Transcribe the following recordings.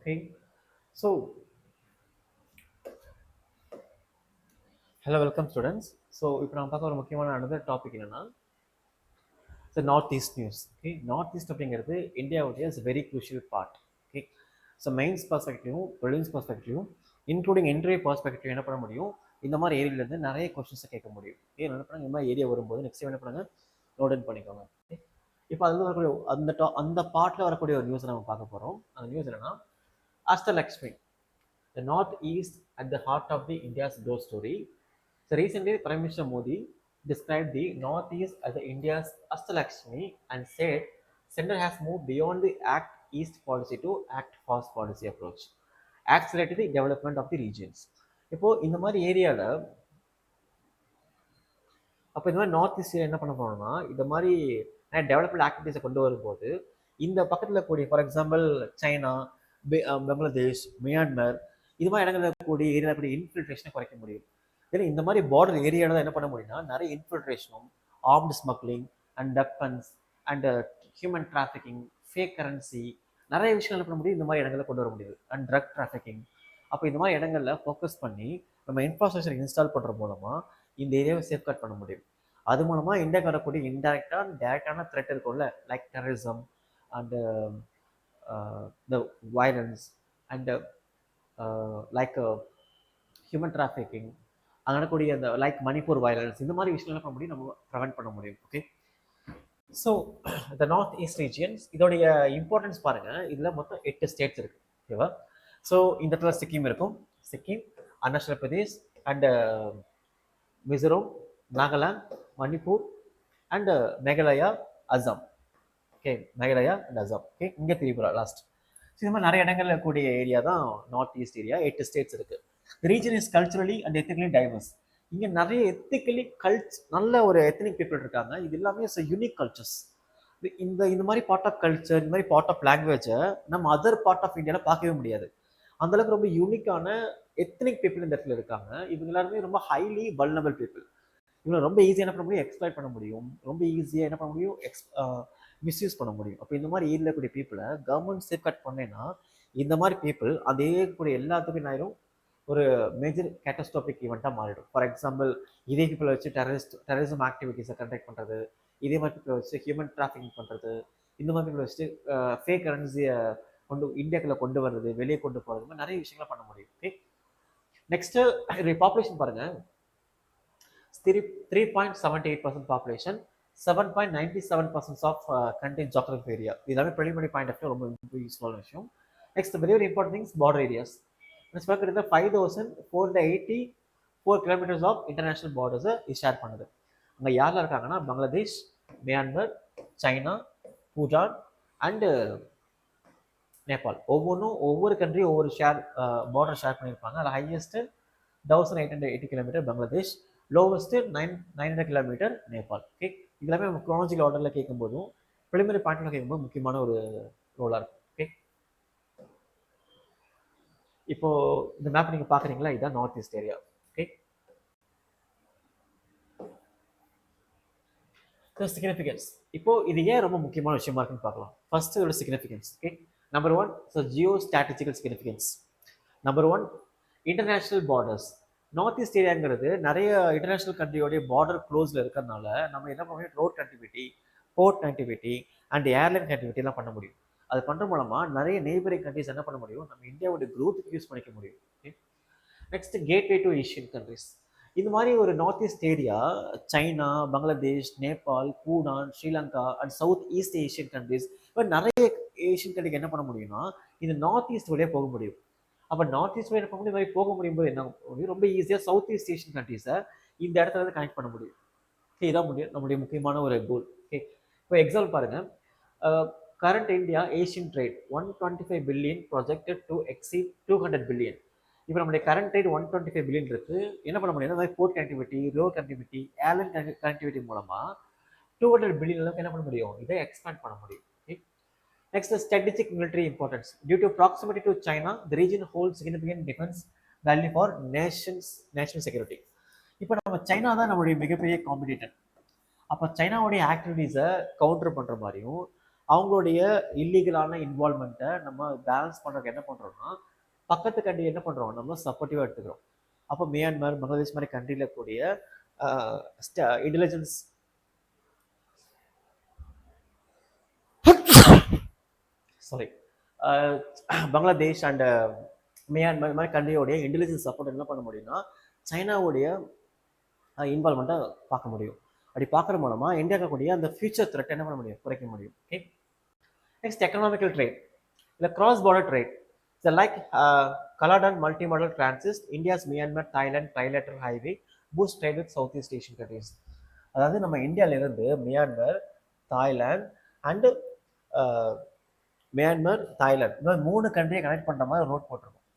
Okay. So, hello, welcome students. So, இப்போ நம்ம பார்க்க ஒரு முக்கியமான another topic என்னன்னா the Northeast news. Okay, Northeast அப்படிங்கிறது இந்தியாவுடைய is a very crucial part. Okay, so mains perspective, prelims perspective, including entry perspective என்ன பண்ண முடியும்? இந்த மாதிரி ஏரியாலேருந்து நிறைய கொஸ்டின்ஸை கேட்க முடியும். ஓகே, என்ன பண்ணுங்க இந்த மாதிரி ஏரியா வரும்போது நெக்ஸ்ட் என்ன பண்ணுங்க நோட் டவுன் பண்ணிக்கோங்க. ஓகே, இப்போ அதில் வரக்கூடிய அந்த பார்ட்டில் வரக்கூடிய ஒரு நியூஸ் நம்ம பார்க்க போகிறோம். அந்த நியூஸ் என்னன்னா Ashtalakshmi, the Northeast at the heart of the India's growth story. So recently, Prime Minister Modi described the Northeast as the India's Astalakshmi and said center has moved beyond the Act East policy to Act Fast policy approach, accelerated the development of the regions. இப்போ இந்த மாதிரி ஏரியாவில் அப்போ இந்த மாதிரி north east என்ன பண்ண போனோம்னா இந்த மாதிரி டெவலப்மெண்ட் ஆக்டிவிட்டீஸை கொண்டு வரும்போது இந்த பக்கத்தில் கூடிய for example China, Bangladesh, Myanmar இது மாதிரி இடங்களில் கூடிய ஏரியாவில் கூடிய இன்ஃபில்ட்ரேஷனை குறைக்க முடியும். ஏன்னா இந்த மாதிரி பார்டர் ஏரியாவில் தான் என்ன பண்ண முடியும்னா நிறைய இன்ஃபில்ட்ரேஷனும், armed smuggling and weapons and human trafficking, fake currency, நிறைய விஷயங்கள் பண்ண முடியும். இந்த மாதிரி இடங்களில் கொண்டு வர முடியுது. And drug trafficking. அப்போ இந்த மாதிரி இடங்களில் ஃபோக்கஸ் பண்ணி நம்ம இன்ஃப்ராஸ்ட்ரக்சர் இன்ஸ்டால் பண்ணுற மூலமாக இந்த ஏரியாவை சேஃப்கார்ட் பண்ண முடியும். அது மூலமாக இந்தியாவுக்கு வரக்கூடிய இன்டெரக்டாக டேரக்டான த்ரெட் இருக்கும்ல, like terrorism and the violence and like human trafficking, அங்கே நடக்கூடிய அந்த லைக் மணிப்பூர் வயலன்ஸ், இந்த மாதிரி விஷயங்கள் பண்ண முடியும், நம்ம ப்ரிவென்ட் பண்ண முடியும். Okay, so the north east regions இதோடைய இம்பார்ட்டன்ஸ் பாருங்கள். இதில் மொத்தம் 8 ஸ்டேட்ஸ் இருக்குது. ஓகேவா? ஸோ இந்த இடத்துல சிக்கிம் இருக்கும், Sikkim, Arunachal Pradesh and Mizoram, Nagaland, Manipur and Meghalaya, Assam. Okay, Meghalaya and Assam. Okay, இங்கே திரிபுரா லாஸ்ட். ஸோ இந்த மாதிரி நிறைய இடங்கள்ல கூடிய ஏரியா தான் நார்த் ஈஸ்ட் ஏரியா. 8 ஸ்டேட்ஸ் இருக்குது. Region is culturally and ethically divorce. இங்கே நிறைய எத்திக்கலி நல்ல ஒரு எத்தனிக் பீப்புள் இருக்காங்க. இது எல்லாமே இஸ் யூனிக் கல்ச்சர்ஸ். இந்த மாதிரி பார்ட் ஆஃப் கல்ச்சர், இந்த மாதிரி பார்ட் ஆஃப் லாங்குவேஜை நம்ம அதர் பார்ட் ஆஃப் இந்தியாவில் பார்க்கவே முடியாது. அந்தளவுக்கு ரொம்ப யூனிக்கான எத்தனிக் பீப்புள் இந்த இடத்துல இருக்காங்க. இவங்க எல்லாருமே ரொம்ப ஹைலி வல்னரபிள் பீப்புள். இவங்க ரொம்ப ஈஸியாக என்ன பண்ண முடியும், எக்ஸ்ப்ளாய்ட் பண்ண முடியும். ரொம்ப ஈஸியாக என்ன பண்ண முடியும், மிஸ்யூஸ் பண்ண முடியும். அப்போ இந்த மாதிரி ஏரியில் கூடிய பீப்புளை கவர்மெண்ட் சேஃப்கார்ட் பண்ணேன்னா இந்த மாதிரி பீப்புள் அதே கூடிய எல்லாத்துக்கும் என்ன ஆயிரும், ஒரு மேஜர் கேட்டஸ்ட்ராபிக் ஈவெண்ட்டாக மாறிடும். ஃபார் எக்ஸாம்பிள், இதே பீப்புளை வச்சு டெரரிசம் ஆக்டிவிட்டீஸை கண்டக்ட் பண்ணுறது, இதே மாதிரி பீப்புளை வச்சு ஹியூமன் டிராஃபிக்கிங் பண்ணுறது, இந்த மாதிரி பீப்புளை வச்சுட்டு ஃபேக் கரன்சியை இந்தியாக்குள்ளே கொண்டு வர்றது, வெளியே கொண்டு போகிறது, மாதிரி நிறைய விஷயங்களை பண்ண முடியும். ஓகே, நெக்ஸ்ட்டு பாப்புலேஷன் பாருங்கள். 3.78% population, 7.97% of contained geographic area. இதெல்லாமே preliminary point of view ரொம்ப யூஸ்ஃபுல்லான விஷயம். Next very important things, border areas. Next பார்க்குறது 5,484 kilometers of international borders share பண்ணுது. அங்கே யாரெல்லாம் இருக்காங்கன்னா Bangladesh, Myanmar, China, Bhutan and Nepal. ஒவ்வொரு கண்ட்ரியும் ஒவ்வொரு பார்டர் ஷேர் பண்ணியிருப்பாங்க. அதில் highest 1,880 kilometre Bangladesh, lowest 900 kilometre Nepal. Okay, இதெல்லாமே நம்ம குரோனாலஜிக்கல் ஆர்டரில் கேட்கும்போதும் ப்ரிலிமினரி பாயிண்டில் கேட்கும்போது முக்கியமான ஒரு ரோலாக இருக்கும். ஓகே, இப்போது இந்த மேப் நீங்கள் பார்க்குறீங்களா, இதுதான் north east area. Okay, significance. இப்போது இது ஏன் ரொம்ப முக்கியமான விஷயமா இருக்குன்னு பார்க்கலாம். ஃபர்ஸ்ட் இதோட significance. Okay, number 1, so geo strategical significance. Number 1, international borders. North east ஏரியாங்கிறது நிறைய இன்டர்நேஷ்னல் கண்ட்ரியோடைய பார்டர் க்ளோஸில் இருக்கிறதுனால நம்ம என்ன பண்ண முடியும், road connectivity, port connectivity and airline கனெக்டிவிட்டிலாம் பண்ண முடியும். அது பண்ணுற மூலமாக நிறைய நெய்பரிங் கண்ட்ரிஸ் என்ன பண்ண முடியும், நம்ம இந்தியாவோட க்ரோத்துக்கு யூஸ் பண்ணிக்க முடியும். Okay, next gateway to Asian countries. இந்த மாதிரி ஒரு north east area China, Bangladesh, Nepal, Bhutan, Sri Lanka and south east Asian countries, இப்போ நிறைய ஏஷியன் கண்ட்ரிக்கு என்ன பண்ண முடியும்னா இந்த நார்த் ஈஸ்ட் வழியாக போக முடியும். அப்போ நார்த் ஈஸ்ட் வழியாக போக மாதிரி போக முடியும் போது என்ன முடியும், ரொம்ப ஈஸியாக சவுத் ஈஸ்ட் ஏஷியன் கண்ட்ரிஸை இந்த இடத்துல வந்து கனெக்ட் பண்ண முடியும். ஓகே, இதான் நம்முடைய முக்கியமான ஒரு கோல். ஓகே, இப்போ எக்ஸாம்பிள் பாருங்கள். Current India Asian trade 125 billion projected to exceed 200 billion. இப்போ நம்மளுடைய கரண்ட் ரேட் 125 பில்லியன் இருக்குது. என்ன பண்ண முடியும், இந்த மாதிரி port connectivity, road connectivity, airline connectivity மூலமாக 200 பில்லியன் அளவுக்கு என்ன பண்ண முடியும், இதை எக்ஸ்பேண்ட் பண்ண முடியும். Next is strategic military importance. Due to proximity to China, the region holds significant defense value for national security. இப்போ நம்ம சைனா தான் நம்மளுடைய மிகப்பெரிய காம்படிட்டர். அப்போ சைனாவுடைய ஆக்டிவிட்டீஸை கவுண்டர் பண்ணுற மாதிரியும் அவங்களுடைய இல்லீகலான இன்வால்மெண்ட்டை நம்ம பேலன்ஸ் பண்ணுறதுக்கு என்ன பண்ணுறோம்னா பக்கத்து கண்ட்ரி என்ன பண்ணுறோம் நம்ம சப்போர்ட்டிவாக எடுத்துக்கிறோம். அப்போ மியான்மர், பங்களாதேஷ் மாதிரி கண்ட்ரியில் கூடிய intelligence sorry Bangladesh and Myanmar மாதிரி கண்ட்ரியோடைய இன்டெலிஜென்ஸ் சப்போர்ட் என்ன பண்ண முடியும்னா சைனாவுடைய இன்வால்மெண்ட்டை பார்க்க முடியும். அப்படி பார்க்குற மூலமாக இந்தியாவுக்கு கூடிய அந்த ஃபியூச்சர் த்ரெட் என்ன பண்ண முடியும், குறைக்க முடியும். ஓகே, நெக்ஸ்ட் எக்கனாமிக்கல் ட்ரேட் இல்லை cross border trade. So like Kaladan multi modal transit India's Myanmar Thailand trilateral highway boost trade with south east Asian countries. அதாவது நம்ம இந்தியாவிலேருந்து Myanmar, Thailand and Myanmar, Thailand இந்த மாதிரி 3 கண்ட்ரியை கனெக்ட் பண்ணுற மாதிரி ரோட் போட்டிருக்கோம்.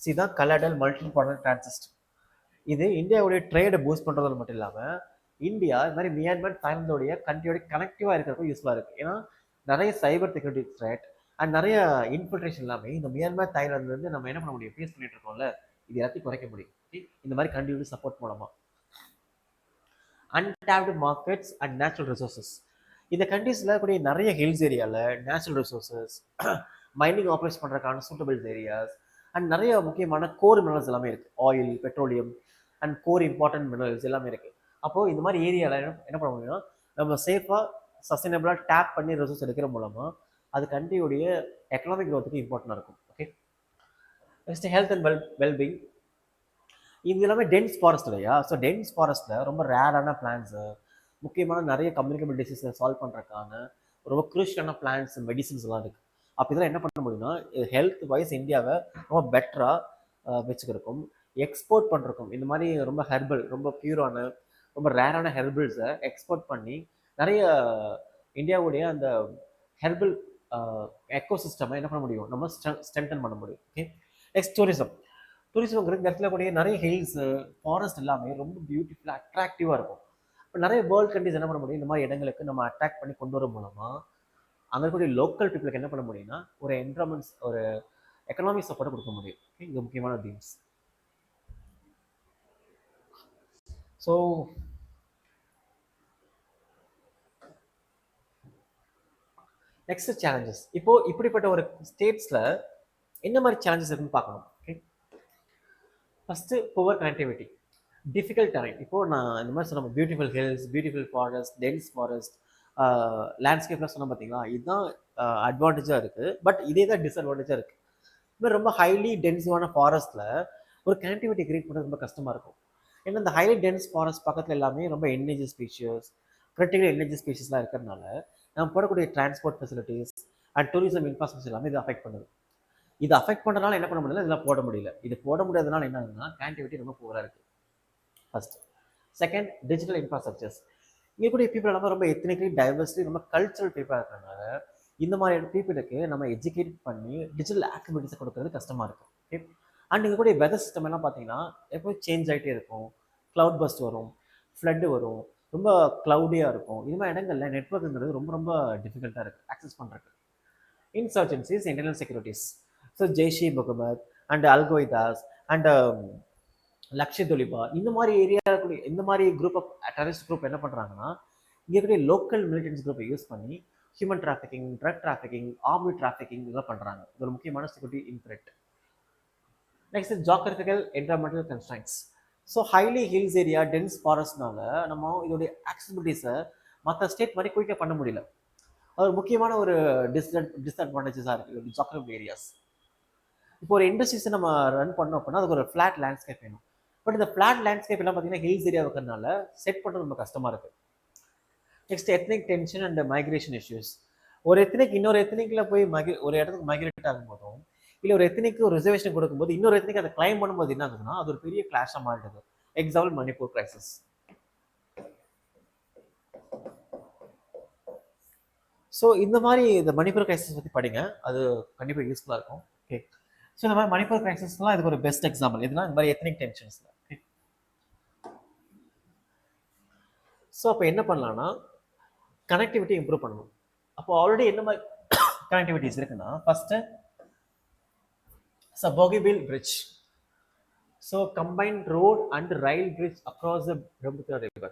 இதுதான் கலாடல் மல்டி மாடல் டிரான்சிஸ்ட். இது இந்தியாவுடைய ட்ரேடை பூஸ்ட் பண்ணுறது மட்டும் இல்லாமல் இந்தியா இது மாதிரி மியான்மர், தாய்லாந்தோடைய கண்ட்ரியோட கனெக்டிவாக இருக்கிறதுக்கும் யூஸ்ஃபுல்லாக இருக்குது. ஏன்னா நிறைய சைபர் செக்யூரிட்டி த்ரெட் அண்ட் நிறைய இன்ஃபில்ட்ரேஷன் எல்லாமே இந்த மியான்மர், தாய்லாந்துலேருந்து நம்ம என்ன பண்ண முடியும், ஃபேஸ் பண்ணிட்டு இருக்கோம்ல, இது எல்லாத்தையும் குறைக்க முடியும். இந்த மாதிரி கண்ட்ரியோட சப்போர்ட் மூலமாக. Untapped markets and natural resources. இந்த கண்ட்ரீஸில் கூடிய நிறைய ஹில்ஸ் ஏரியாவில் நேச்சுரல் ரிசோர்ஸஸ், மைனிங் ஆப்ரேட் பண்ணுறதுக்கான சூட்டபிள்ஸ் ஏரியாஸ் அண்ட் நிறைய முக்கியமான கோர் மினரல்ஸ் எல்லாமே இருக்குது. Oil, petroleum and core important minerals எல்லாமே இருக்குது. அப்போது இந்த மாதிரி ஏரியாவில் என்ன பண்ண முடியும்னா நம்ம சேஃபாக சஸ்டைனபிளாக டேப் பண்ணி ரிசோர்ஸ் எடுக்கிற மூலமாக அது கண்ட்ரியோடைய எக்கனாமிக் க்ரோத்துக்கு இம்பார்ட்டண்டாக இருக்கும். Okay, next health and well-being. இது எல்லாமே டென்ஸ் ஃபாரஸ்ட் இல்லையா? ஸோ டென்ஸ் ஃபாரஸ்ட்டில் ரொம்ப ரேரான பிளான்ஸு, முக்கியமான நிறைய கம்யூனிகபிள் டிசீஸை சால்வ் பண்ணுறதுக்கான ரொம்ப குரூஷியலான பிளான்ஸ், மெடிசின்ஸ் எல்லாம் இருக்குது. அப்போ இதெல்லாம் என்ன பண்ண முடியும்னா ஹெல்த் வைஸ் இந்தியாவை ரொம்ப பெட்டராக வச்சுக்கிறக்கும், எக்ஸ்போர்ட் பண்ணுறக்கும். இந்த மாதிரி ரொம்ப ஹெர்பல், ரொம்ப பியூரான, ரொம்ப ரேரான ஹெர்பிள்ஸை எக்ஸ்போர்ட் பண்ணி நிறைய இந்தியாவுடைய அந்த ஹெர்பல் எக்கோசிஸ்டமை என்ன பண்ண முடியும், நம்ம ஸ்ட்ரென்தன் பண்ண முடியும். Okay, next tourism. டூரிசம்ங்கிறது இந்த இடத்துல கூடிய நிறைய ஹில்ஸு, ஃபாரஸ்ட் எல்லாமே ரொம்ப பியூட்டிஃபுல்லாக அட்ராக்டிவாக இருக்கும். இப்போ நிறைய வேர்ல்டு கண்ட்ரிஸ் என்ன பண்ண முடியும், இந்த மாதிரி இடங்களுக்கு நம்ம அட்ராக்ட் பண்ணி கொண்டு வர மூலமாக அங்கே இருக்கக்கூடிய லோக்கல் பீப்புளுக்கு என்ன பண்ண முடியும்னா ஒரு என்வரான்மெண்ட்ஸ், ஒரு எக்கனாமிக் சப்போர்ட்டை கொடுக்க முடியும். இது முக்கியமான தீம்ஸ். So next challenges. இப்போது இப்படிப்பட்ட ஒரு ஸ்டேட்ஸில் என்ன மாதிரி சேலஞ்சஸ் இருக்குன்னு பார்க்கணும். Okay, first poor connectivity, difficult terrain. இப்போது நான் இந்த மாதிரி சொன்ன beautiful hills, beautiful forest, dense forest, லேண்ட்ஸ்கேப்லாம் சொன்னால் பார்த்தீங்களா, இதுதான் அட்வான்டேஜாக இருக்குது. பட் இதே தான் டிஸ்அட்வான்டேஜாக இருக்குது. இதுமாதிரி ரொம்ப ஹைலி டென்ஸிவான ஃபாரஸ்ட்டில் ஒரு கனெக்டிவிட்டி கிரியேட் பண்ணுறது ரொம்ப கஷ்டமாக இருக்கும். ஏன்னா இந்த ஹைலி டென்ஸ் ஃபாரஸ்ட் பக்கத்தில் எல்லாமே ரொம்ப என்டேஞ்சர் ஸ்பீஷியஸ், கிரிட்டிக்கல் என்டேஞ்சர் ஸ்பீஷஸ்லாம் இருக்கிறதுனால நம்ம போடக்கூடிய transport facilities and tourism infrastructure எல்லாமே இது அஃபெக்ட் பண்ணுது. இது அஃபெக்ட் பண்ணுறதுனால என்ன பண்ண முடியல, இதெல்லாம் போட முடியல. இது போட முடியாதனால என்ன ஆகுதுன்னா கனெக்டிவிட்டி ரொம்ப புவராக இருக்குது. ஃபர்ஸ்ட். Second, digital infrastructures. இங்கே கூட பீப்புள் எல்லாமே ரொம்ப எத்தனிக்கலி டைவர்ஸ்லி, ரொம்ப கல்ச்சரல் பீப்புளாக இருக்கிறதுனால இந்த மாதிரி பீப்புளுக்கு நம்ம எஜுகேட் பண்ணி டிஜிட்டல் ஆக்டிவிட்டிஸை கொடுக்கறது கஷ்டமாக இருக்கும். ஓகே, அண்ட் இங்கே கூட வெதர் சிஸ்டம் எல்லாம் பார்த்தீங்கன்னா எப்போயும் சேஞ்ச் ஆகிட்டே இருக்கும். க்ளவுட் பஸ்ட் வரும், ஃப்ளட்டு வரும், ரொம்ப க்ளவுடியாக இருக்கும். இது மாதிரி இடங்களில் நெட்ஒர்க்குங்கிறது ரொம்ப ரொம்ப டிஃபிகல்ட்டாக இருக்குது ஆக்சஸ் பண்ணுறதுக்கு. Insurgencies, internal securities. So Jaish Mohammed and al Qaeda's and Lashkar e Taiba இந்த மாதிரி ஏரியாவுக்குரிய இந்த மாதிரி குரூப் ஆஃப் டெரரிஸ்ட் குரூப் என்ன பண்ணுறாங்கன்னா இங்கே கூடிய லோக்கல் மிலிட்டன்ஸ் குரூப்பை யூஸ் பண்ணி human trafficking, drug trafficking, army trafficking இதெல்லாம் பண்ணுறாங்க. இது ஒரு முக்கியமான security threat. Next, geographical environmental constraints. So highly hills area, dense ஃபாரஸ்ட்னால நம்ம இதோடைய ஆக்சசிபிலிட்டிஸை மற்ற ஸ்டேட் மாதிரி குயிக்காக பண்ண முடியல. அது முக்கியமான ஒரு டிஸ்அட்வான்டேஜஸாக இருக்குது ஜாகிரபிக்கல் ஏரியாஸ். இப்போ ஒரு இண்டஸ்ட்ரீஸை நம்ம ரன் பண்ணோம் அப்படின்னா அதுக்கு ஒரு ஃப்ளாட் லேண்ட்ஸ்கேப் வேணும். பட் இந்த ஃப்ளாட் லேண்ட்ஸ்கேப் எல்லாம் பார்த்தீங்கன்னா ஹில்ஸ் ஏரியா இருக்கிறதுனால செட் பண்ணுறது ரொம்ப கஷ்டமாக இருக்குது. Next, ethnic tension and migration issues. ஒரு எத்தனிக் இன்னொரு எத்தனிக்கில் போய் ஒரு இடத்துக்கு மைக்ரேட் ஆகும்போதும் இல்லை ஒரு எத்தனிக்கு ஒரு ரிசர்வேஷன் கொடுக்கும்போது இன்னொரு எத்தனிக்கு அதை கிளைம் பண்ணும்போது என்ன ஆகுதுன்னா அது ஒரு பெரிய கிளாஷாக மாறிடுது. Example Manipur crisis. ஸோ இந்த மாதிரி இந்த மணிப்பூர் கிரைசிஸ் பற்றி படிங்க, அது கண்டிப்பாக யூஸ்ஃபுல்லாக இருக்கும். ஓகே, ஸோ இந்த மாதிரி மணிப்பூர் கிரைசிஸ்லாம் இதுக்கு ஒரு பெஸ்ட் எக்ஸாம்பிள். எதுனா இந்த மாதிரி எத்னிக் டென்ஷன்ஸில். ஸோ அப்போ என்ன பண்ணலான்னா கனெக்டிவிட்டி இம்ப்ரூவ் பண்ணணும். அப்போ ஆல்ரெடி என்ன மாதிரி கனெக்டிவிட்டிஸ் இருக்குன்னா first Bogibeel Bridge. So combined road and rail bridge across the Brahmaputra river.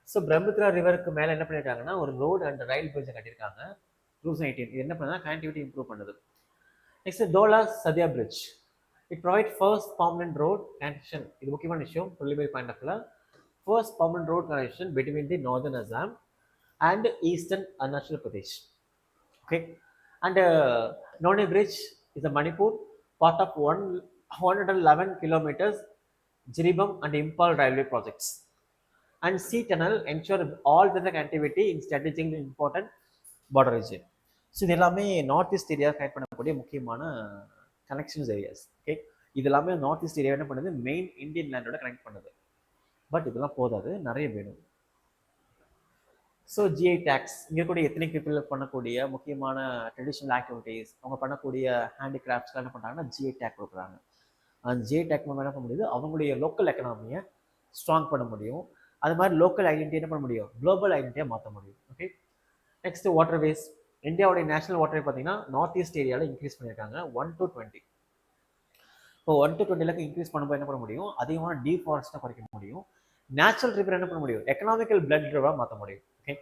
So Brahmaputra ரிவருக்கு மேலே என்ன பண்ணியிருக்காங்கன்னா ஒரு ரோடு அண்ட் ரயில் பிரிட்ஜை கட்டியிருக்காங்க. 2018 இது என்ன பண்ணுதுன்னா கனெக்டிவிட்டி இம்ப்ரூவ் பண்ணுது. Next Dhola Sadiya bridge. It provide first permanent road connection. இது முக்கியமான விஷயம் ப்ரிலிமினரி பாயிண்ட் ஆஃப் வியூல. First permanent road connection between the northern Assam and eastern Arunachal Pradesh. Okay, and Noni Bridge is a Manipur part of 111 kilometers Jiribam and Impal railway projects. And sea tunnel ensure all weather connectivity in strategically important border region. So இது எல்லாமே north east area connect பண்ணக்கூடிய முக்கியமான connections areas. Okay, இது எல்லாமே north east area என்ன பண்ணுது, main Indian லேண்டோட connect பண்ணுது. But இதெல்லாம் போதாது, நிறைய வேணும். ஸோ ஜிஐ டேக்ஸ் இங்கே கூட எத்தனை பீப்புள் பண்ணக்கூடிய முக்கியமான ட்ரெடிஷ்னல் ஆக்டிவிட்டீஸ், அவங்க பண்ணக்கூடிய ஹேண்டிகிராஃப்ட்ஸ்லாம் என்ன பண்ணுறாங்கன்னா ஜிஐ டேக் கொடுக்குறாங்க. அந்த ஜிஐ டேக் மூலம் என்ன பண்ண முடியுது, அவங்களுடைய லோக்கல் எக்கனாமியை ஸ்ட்ராங் பண்ண முடியும். அது மாதிரி லோக்கல் ஐடென்டிட்டி என்ன பண்ண முடியும், குளோபல் ஐடென்டிட்டியாக மாற்ற முடியும். Okay, next waterways. இந்தியாவுடைய நேஷனல் வாட்டர்வே பார்த்தீங்கன்னா நார்த் ஈஸ்ட் ஏரியாவில் இன்க்ரீஸ் பண்ணியிருக்காங்க 1 to 20. இப்போ 1 to 20 இன்க்ரீஸ் பண்ணும்போது என்ன பண்ண முடியும், அதிகமான டீஃபாரஸ்ட்டை குறைக்க முடியும். நேச்சுரல் ரிவர் என்ன பண்ண முடியும், எக்கனாமிக்கல் பிளட் ரிவராக மாற்ற முடியும். Okay,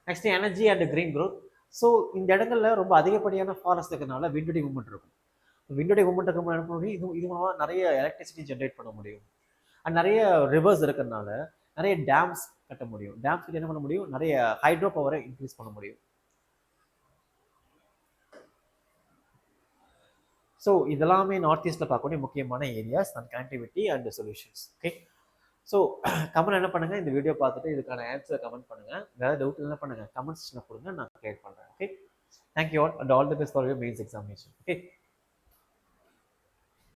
next energy and green growth. So இந்த இடங்கள்ல ரொம்ப அதிகப்படியான ஃபாரஸ்ட் இருக்கிறதுனால விண்டோடி மூவ்மெண்ட் இருக்கும். விண்டோடி மூவ்மெண்ட் இருக்கும்போது என்ன பண்ண முடியும், இது மூலமாக நிறைய எலக்ட்ரிசிட்டி ஜென்ரேட் பண்ண முடியும். அண்ட் நிறைய ரிவர்ஸ் இருக்கிறதுனால நிறைய டேம்ஸ் கட்ட முடியும். டேம்ஸ் கிட்ட என்ன பண்ண முடியும், நிறைய ஹைட்ரோ பவரை இன்க்ரீஸ் பண்ண முடியும். ஸோ இதெல்லாமே நார்த் ஈஸ்ட்டில் பார்க்கக்கூடிய முக்கியமான areas and connectivity and solutions. Okay, so comment என்ன பண்ணுங்கள், இந்த வீடியோ பார்த்துட்டு இதுக்கான ஆன்சரை கமெண்ட் பண்ணுங்கள். வேறு டவுட் என்ன பண்ணுங்கள், கமெண்ட் செக்ஷனில் கொடுங்க, நான் கிளியர் பண்ணுறேன். Okay, thank you all and all the best for your mains examination. Okay.